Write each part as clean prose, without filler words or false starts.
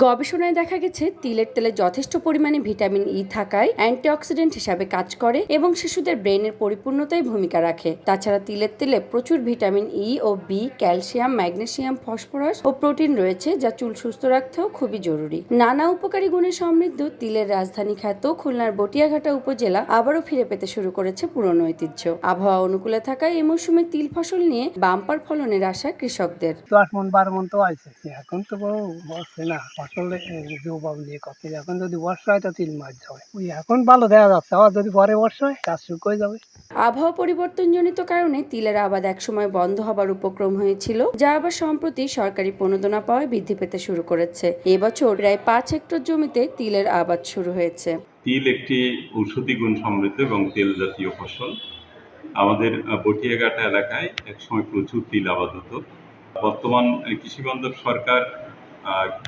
গবেষণায় দেখা গেছে তিলের তেলে যথেষ্ট পরিমাণে ভিটামিন ই থাকায় অ্যান্টিঅক্সিডেন্ট হিসাবে কাজ করে এবং শিশুদের ব্রেনের পরিপূর্ণতায় ভূমিকা রাখে। তাছাড়া তিলের তেলে প্রচুর ভিটামিন ই ও বি, ক্যালসিয়াম, ম্যাগনেসিয়াম, ফসফরাস ও প্রোটিন রয়েছে, যা চুল সুস্থ রাখতেও খুবই জরুরি। নানা উপকারী গুণে সমৃদ্ধ তিলের রাজধানী খ্যাত খুলনার বটিয়াঘাটা উপজেলা আবারও ফিরে পেতে শুরু করেছে পুরনো ঐতিহ্য। আবহাওয়া অনুকূলে থাকায় এই মৌসুমে তিল ফসল নিয়ে বাম্পার ফলনের আশা কৃষকদের। 10 মণ 12 মণ তো আছে, এখন তো বসছে না ফসলে জবাব নিয়ে কথা। এখন যদি বর্ষা হয় তো তিল মাছ যাবে, ওই এখন ভালো দেখা যাচ্ছে, আবার যদি পরে বর্ষা হয় কাজ শুরু হয়ে যাবে। আবহাওয়া পরিবর্তনজনিত কারণে তিলের আবাদ একসময় বন্ধ হবার উপক্রম হয়েছিল, যা আবার সম্প্রতি সরকারি প্রণোদনা পাওয়ায় বৃদ্ধি পেতে শুরু করেছে। এবছর প্রায় 5 হেক্টর জমিতে তিলের আবাদ শুরু হয়েছে। তিল একটি ঔষধি গুণ সমৃদ্ধ এবং তেল জাতীয় ফসল। আমাদের বটিয়াঘাটা এলাকায় একসময় প্রচুর তিল আবাদ হতো। বর্তমান কৃষি বান্ধব সরকার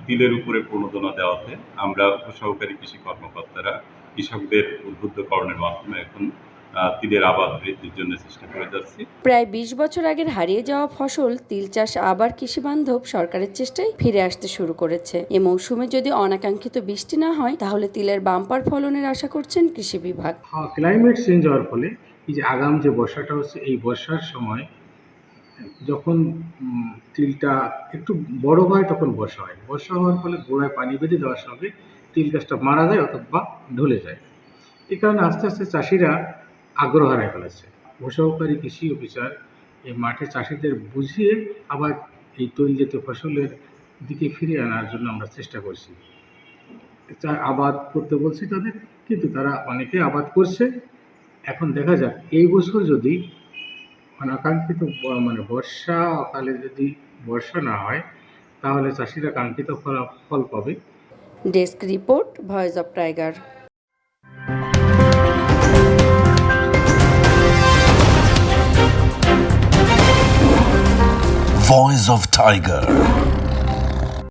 তিলের উপরে প্রণোদনা দেওয়াতে আমরা সহকারী কৃষি কর্মকর্তারা কৃষকদের উদ্বুদ্ধকরণের মাধ্যমে এখন তিলের আবাদ বৃদ্ধির জন্য চেষ্টা করে যাচ্ছি। প্রায় 20 বছর আগের হারিয়ে যাওয়া ফসল তিল চাষ আবার কৃষি বান্ধব সরকারের চেষ্টায় ফিরে আসতে শুরু করেছে। এ মৌসুমে যদি অনাকাঙ্ক্ষিত বৃষ্টি না হয় তাহলে তিলের বাম্পার ফলনের আশা করছেন কৃষি বিভাগ। ক্লাইমেট চেঞ্জ হওয়ার ফলে এই যে আগাম যে বর্ষাটা হচ্ছে, এই বর্ষার সময় যখন তিলটা একটু বড় হয় তখন বর্ষা হয়। বর্ষা হওয়ার ফলে গোড়ায় পানি বেঁধে দেওয়ার সঙ্গে তিল গাছটা মারা যায় অথবা ঢলে যায়। এই কারণে আস্তে আস্তে চাষিরা আগ্রহ হারায় ফেলেছে। সহকারী কৃষি অফিসার এই মাঠে চাষিদের বুঝিয়ে আবার এই তৈল জাতীয় ফসলের দিকে ফিরিয়ে আনার জন্য আমরা চেষ্টা করছি। আবাদ করতে বলছি তাদের, কিন্তু তারা অনেকে আবাদ করছে। এখন দেখা যাক এই বছর যদি অনাকাঙ্ক্ষিত বর্ষা অকালে যদি বর্ষা না হয় তাহলে চাষিরা কাঙ্ক্ষিত ফল পাবে। Desk report, voice of tiger. Voice of Tiger.